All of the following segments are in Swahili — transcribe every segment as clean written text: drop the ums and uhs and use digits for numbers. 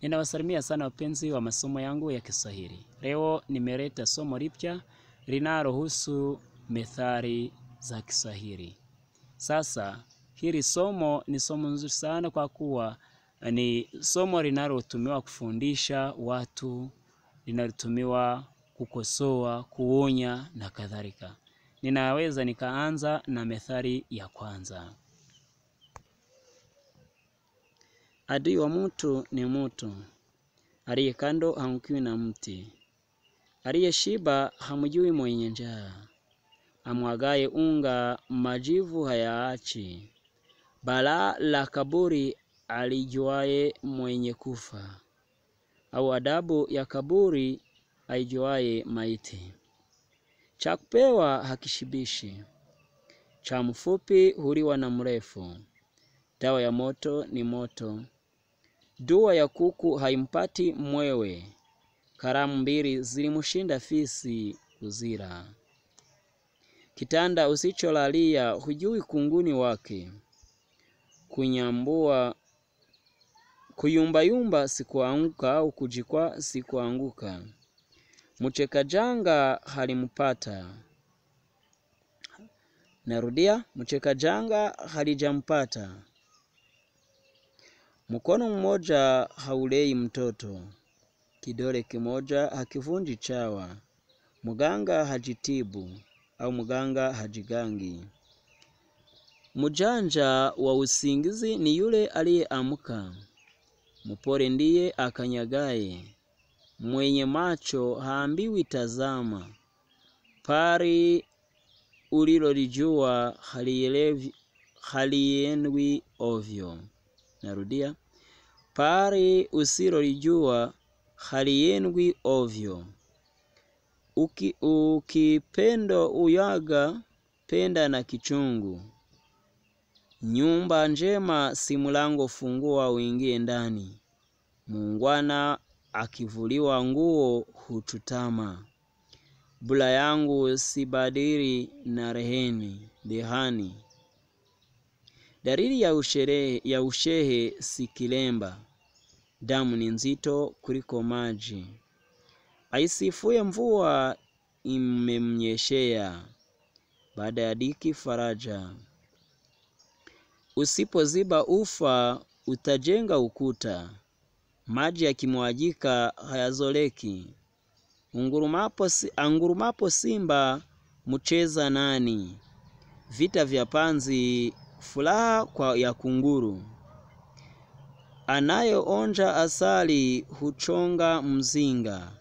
Ninawasalimia sana wapenzi wa masomo yangu ya Kiswahili. Leo nimeleta somo lipya linalohusu methali za Kiswahili. Sasa hili somo ni somo nzuri sana kwa kuwa ni somo linalotumiwa kufundisha watu, linalotumiwa kukosoa, kuonya na kadhalika. Ninaweza nikaanza na methali ya kwanza. Adui wa mtu ni mtu, aliye kando haangukiwi na mti. Aliyeshiba hamjui mwenye njaa, amwagaye unga majivu hayaachi. Balaa la kaburi alijuaye mwenye kufa, au adabu ya kaburi aijuaye maiti. Cha kupewa hakishibishi, cha mfupi huliwa na mrefu. Dawa ya moto ni moto, dua ya kuku haimpati mwewe. Karamu mbili zilimshinda fisi kuzira. Kitanda usicholalia hujui kunguni wake. Kuyumbayumba sikuanguka, au kujikwa sikuanguka. Mcheka janga halimpata. Narudia, mcheka janga halijampata. Mkono mmoja haulei mtoto, kidole kimoja hakivunji chawa. Mganga hajitibu, au mganga hajigangi. Mjanja wa usingizi ni yule aliyeamka, mpole ndiye akanyagaye. Mwenye macho haambiwi tazama, pari ulilolijua halienwi ovyo. Narudia, pari usilolijua halienwi ovyo. Ukipendo uyaga, penda na kichungu. Nyumba njema si mlango fungua uingie ndani. Muungwana akivuliwa nguo hututama. Bula yangu si badiri na rehani. Dalili ya ushehe si kilemba. Damu ni nzito kuliko maji. Aisifuye mvua imemnyeshea, baada ya dhiki faraja. Usipoziba ufa utajenga ukuta. Maji yakimwagika hayazoleki. Angurumapo simba mcheza nani. Vita vya panzi furaha ya kunguru. Anayeonja asali huchonga mzinga.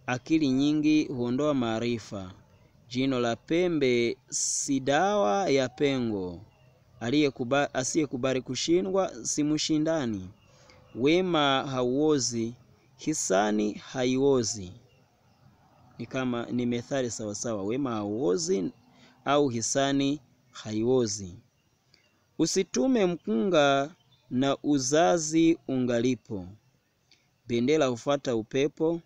Akili nyingi huondoa maarifa. Jino la pembe si dawa ya pengo. Asiyekubali kushindwa si mshindani. Wema hauozi, hisani haiozi. Ni methali sawasawa. Wema hauozi au hisani haiozi. Usitume mkunga na uzazi ungalipo. Bendera hufuata upepo,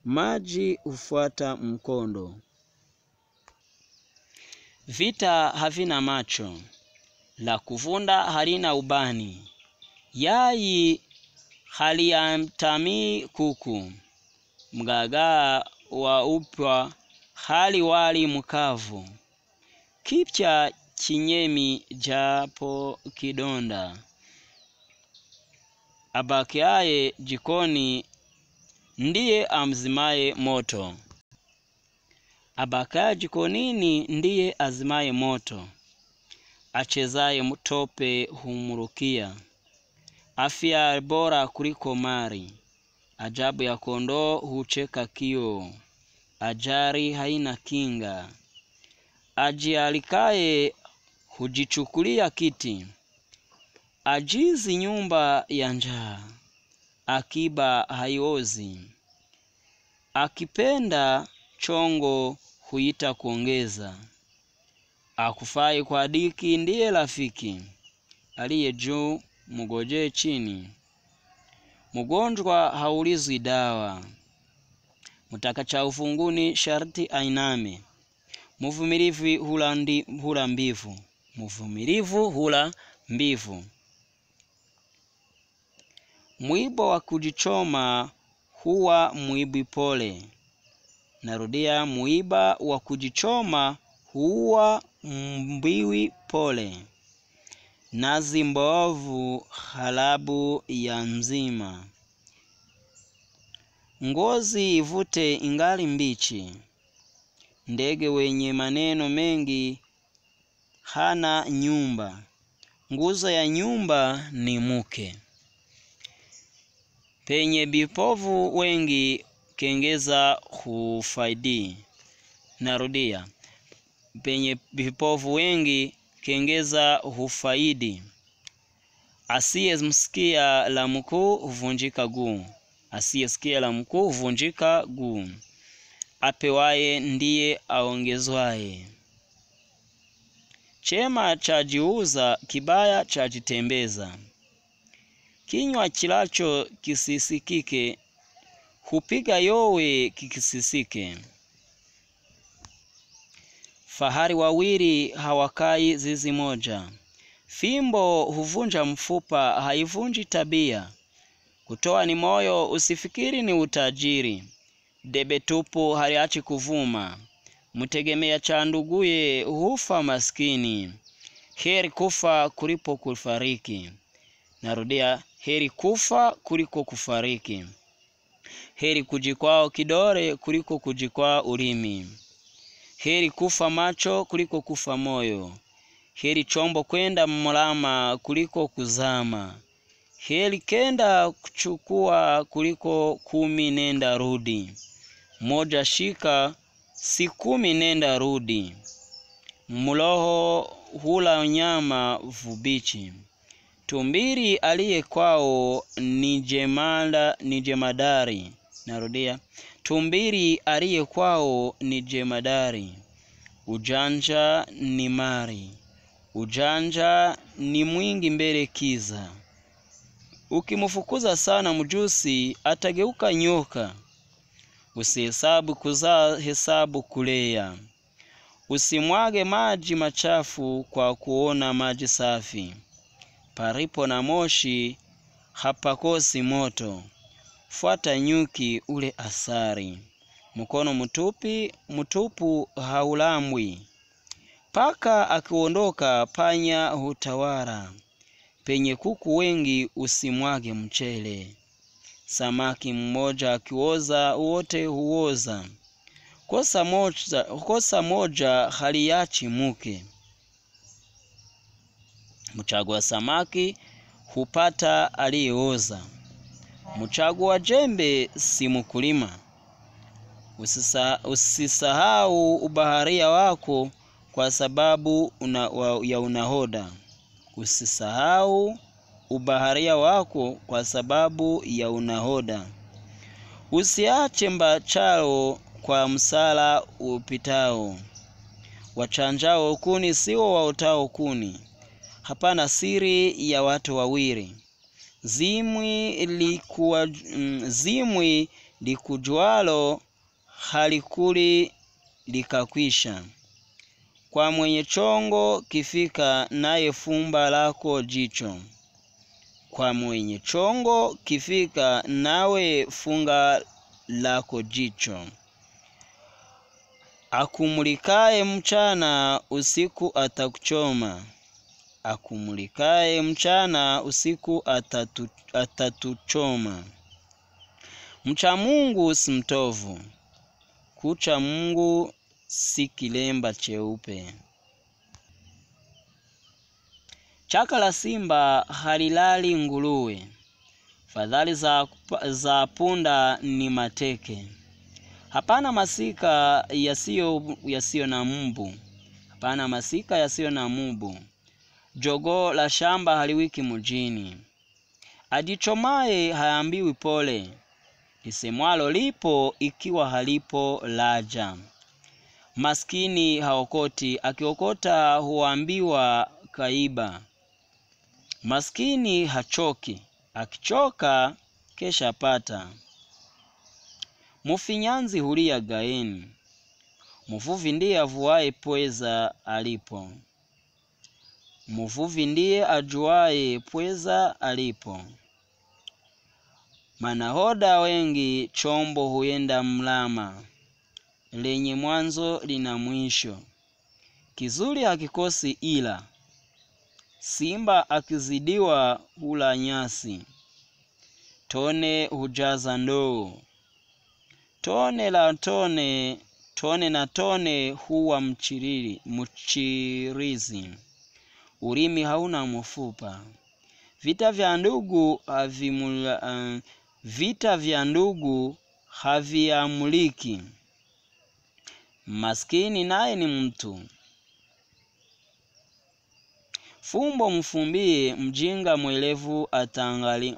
maji hufuata mkondo. Vita havina macho, la kuvunda halina ubani. Yai haliamtami kuku, mgagaa wa upwa hali wali mkavu. Kipcha chinyemi japo kidonda, abakiaye jikoni ndiye amzimaye moto. Abakaye jikonini ndiye azimaye moto. Achezaye mtope humurukia. Afya bora kuliko mali. Ajabu ya kondoo hucheka kio. Ajari haina kinga. Ajialikaye hujichukulia kiti. Ajizi nyumba ya njaa. Akiba haiozi. Akipenda chongo huita kuongeza. Akufai kwa dhiki ndiye rafiki. Aliye juu mgojee chini. Mgonjwa haulizwi dawa. Mtaka cha ufunguni sharti ainame. Mvumilivu hula mbivu. Mvumilivu hula mbivu. Mwiba wa kujichoma huwa mwibi pole. Narudia, mwiba wa kujichoma huwa mbiwi pole. Nazi mbovu halabu ya mzima. Ngozi ivute ingali mbichi. Ndege wenye maneno mengi hana nyumba. Nguzo ya nyumba ni mke. Penye vipofu wengi kengeza hufaidi. Narudia, penye vipofu wengi kengeza hufaidi. Asiyemsikia la mkuu huvunjika guu. Asiyesikia la mkuu huvunjika guu. Apewaye ndiye aongezwaye. Chema chajiuza, kibaya chajitembeza. Kinywa kilacho kisisikike hupiga yowe kikisisike. Fahari wawili hawakai zizi moja. Fimbo huvunja mfupa, haivunji tabia. Kutoa ni moyo, usifikiri ni utajiri. Debe tupu haliachi kuvuma. Mtegemea cha nduguye hufa maskini. Heri kufa kuliko kufariki. Narudia, heri kufa kuliko kufariki. Heri kujikwaa kidole kuliko kujikwaa ulimi. Heri kufa macho kuliko kufa moyo. Heri chombo kwenda mlama kuliko kuzama. Heri kenda kuchukua kuliko 10 nenda rudi. Moja shika si 10 nenda rudi. Mloho hula nyama vubichi. Tumbiri aliye kwao ni jemadari. Narudia, tumbiri aliye kwao ni jemadari. Ujanja ni mari. Ujanja ni mwingi mbele kiza. Ukimfukuza sana mjusi atageuka nyoka. Usihesabu kuzaa, hesabu kulea. Usimwage maji machafu kwa kuona maji safi. Paripo na moshi hapakosi moto. Fuata nyuki ule asari. Mkono mtupu haulambwi. Paka akiondoka panya hutawala. Penye kuku wengi usimwage mchele. Samaki mmoja akioza wote huoza. Kosa moja haliachi mke. Mchagua samaki hupata aliyeoza. Mchagua jembe si mkulima. Usisahau ubaharia wako kwa sababu ya unahoda. Usisahau ubaharia wako kwa sababu ya unahoda. Usiache mbachao kwa msala upitao. Wachanjao kuni sio waotao kuni. Hapana siri ya watu wawili. Zimwi likujualo halikuli likakwisha. Kwa mwenye chongo kifika naye fumba lako jicho. Kwa mwenye chongo kifika nawe funga lako jicho. Akumulikaye mchana usiku atakuchoma. Akumulikaye mchana usiku atatuchoma. Mcha Mungu si mtovu. Kucha Mungu si kilemba cheupe. Chaka la simba halilali nguruwe. Fadhali za punda ni mateke. Hapana masika yasiyo na mbu. Hapana masika yasiyo na mbu. Jogo la shamba haliwiki mjini. Ajichomaye haambiwi pole. Lisemwalo lipo ikiwa halipo laja. Maskini haokoti, akiokota huambiwa kaiba. Maskini hachoki, akichoka kesha pata. Mfinyanzi hulia gaeni. Mvuvi ndiye avuaye pweza alipo. Mvuvi ndiye ajuaye pweza alipo. Manahoda wengi chombo huenda mlama, lenye mwanzo lina mwisho. Kizuri hakikosi ila, simba akizidiwa hula nyasi. Tone hujaza ndoo, tone la tone, tone na tone huwa mchirizi. Ulimi hauna mfupa. Vita vya ndugu haviamuliki. Maskini naye ni mtu. Fumbo mfumbie, mjinga mwelevu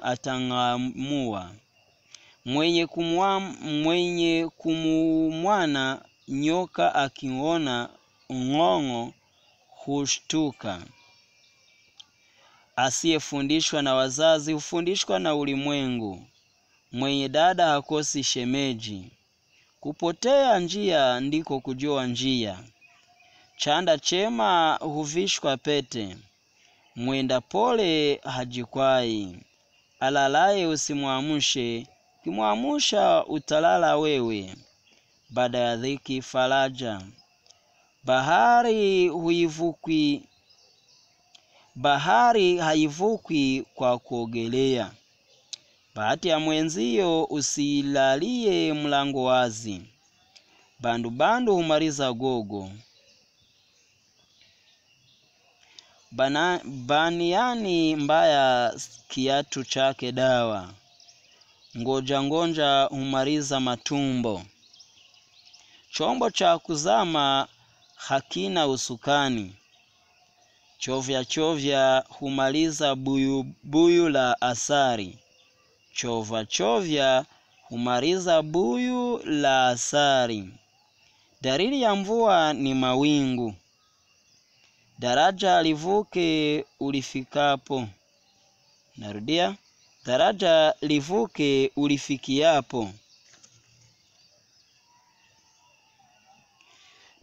atangamua. Mwenye kumumwana nyoka akiona ng'ong'o hushtuka. Asiyefundishwa na wazazi hufundishwa na ulimwengu. Mwenye dada hakosi shemeji. Kupotea njia ndiko kujua njia. Chanda chema huvishwa pete. Mwenda pole hajikwai. Alalaye usimwamushe, kimwamusha utalala wewe. Baada ya dhiki faraja. Bahari haivukwi kwa kuogelea. Bahati ya mwenzio usilalie mlango wazi. Bandu humaliza gogo. Baniani mbaya kiatu chake dawa. Ngonja humaliza matumbo. Chombo cha kuzama hakina usukani. Chovya humaliza buyu la asari. Chovya humaliza buyu la asari. Dalili ya mvua ni mawingu. Daraja livuke ulifikapo. Narudia. Daraja livuke ulifikiapo.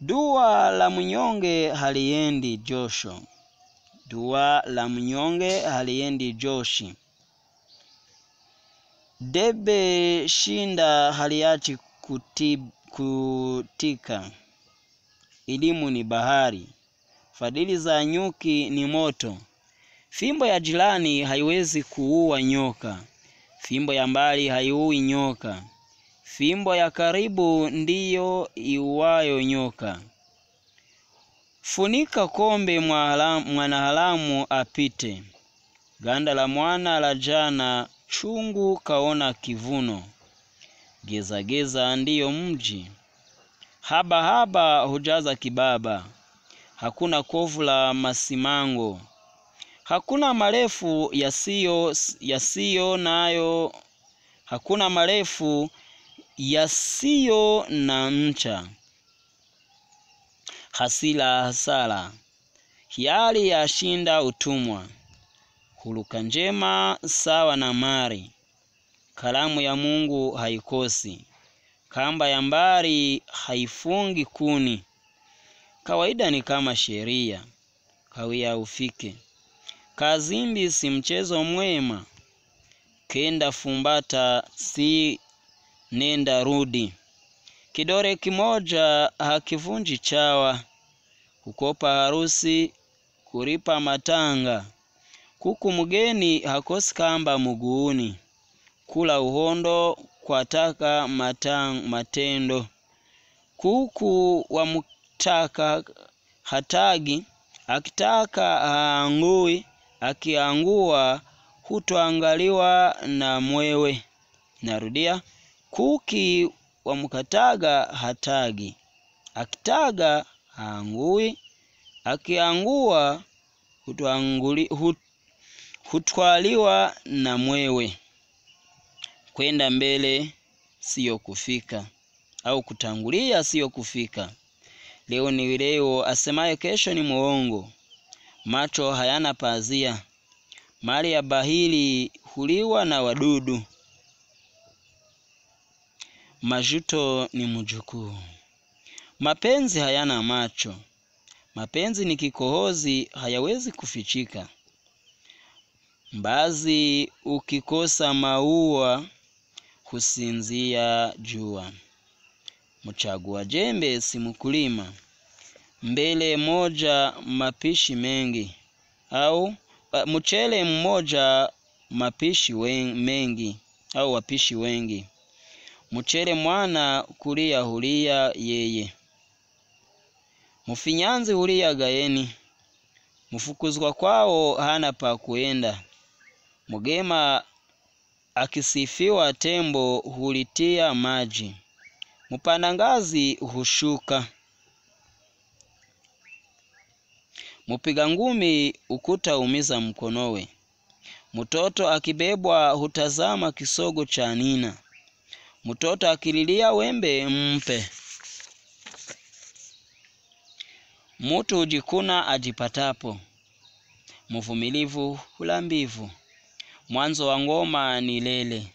Dua la mnyonge haliendi josho. Dua la mnyonge haliendi joshi. Debe shinda haliachi kutika. Elimu ni bahari. Fadhili za nyuki ni moto. Fimbo ya jirani haiwezi kuua nyoka. Fimbo ya mbali haiui nyoka. Fimbo ya karibu ndiyo iuayo nyoka. Funika kombe mwanaharamu apite. Ganda la mwana la jana chungu kaona kivuno. Geza ndiyo mji. Haba hujaza kibaba. Hakuna kovu la masimango. Hakuna marefu yasiyo nayo. Hakuna marefu yasiyo na ncha. Hasala. Hiari ya shinda utumwa. Huluka njema sawa na mari. Kalamu ya Mungu haikosi. Kamba ya mbari haifungi kuni. Kawaida ni kama sheria. Kawia ufike. Kazimbi si mchezo mwema. Kenda fumbata si nenda rudi. Kidore kimoja hakivunji chawa. Kukopa harusi, kuripa matanga. Kuku mgeni hakosi kamba muguuni. Kula uhondo kwa taka matendo. Kuku wa mutaka hatagi. Akitaka haangui. Akiangua hutoangaliwa na mwewe. Narudia. Kuki wa mukataga hatagi. Akitaga haangui. Akiangua hutwaliwa na mwewe. Kwenda mbele siyo kufika. Au kutangulia siyo kufika. Leo ni leo, asemaye kesho ni muongo. Macho hayana pazia. Mali ya bahili huliwa na wadudu. Majuto ni mjukuu. Mapenzi hayana macho. Mapenzi ni kikohozi, hayawezi kufichika. Mbazi ukikosa maua kusinzia jua. Mchagua jembe si mkulima, mbele moja mapishi mengi, au mchele mmoja mapishi mengi, au wapishi wengi. Mchele mwana kulia hulia yeye, mfinyanzi hulia gayeni. Mfukuzwa kwao hana pa kuenda, mgema akisifiwa tembo hulitia maji. Mpanda ngazi hushuka, mpiga ngumi ukuta umiza mkonowe. Mtoto akibebwa hutazama kisogo cha nina, mtoto akililia wembe mpe. Mtu hujikuna ajipatapo, mvumilivu hula mbivu. Mwanzo wa ngoma ni lele,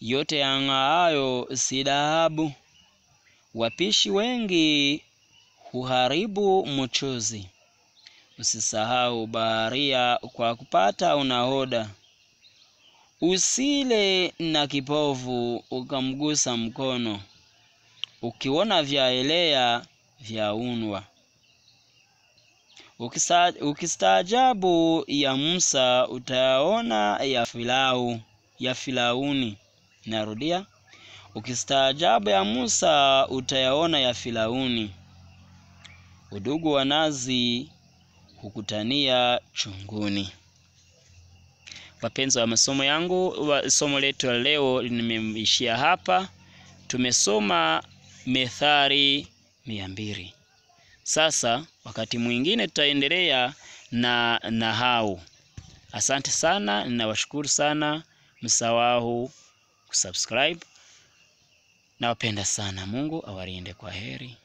yote yang'aayo si dhahabu. Wapishi wengi huharibu mchuzi, usisahau baharia kwa kupata unahoda. Usile na kipofu ukamgusa mkono, ukiona vyaelea vyaunwa. Ukistaajabu ya Musa utayaona ya Firauni. Narudia, ukistaajabu ya Musa utayaona ya Firauni. Udugu wa nazi hukutania chunguni. Wapenzi wa masomo yangu, somo letu leo limeishia hapa. Tumesoma Methali 200. Sasa wakati mwingine tutaendelea na nahau. Asante sana, ninawashukuru sana. Msisahau kusubscribe. Nawapenda sana. Mungu awalinde. Kwa heri.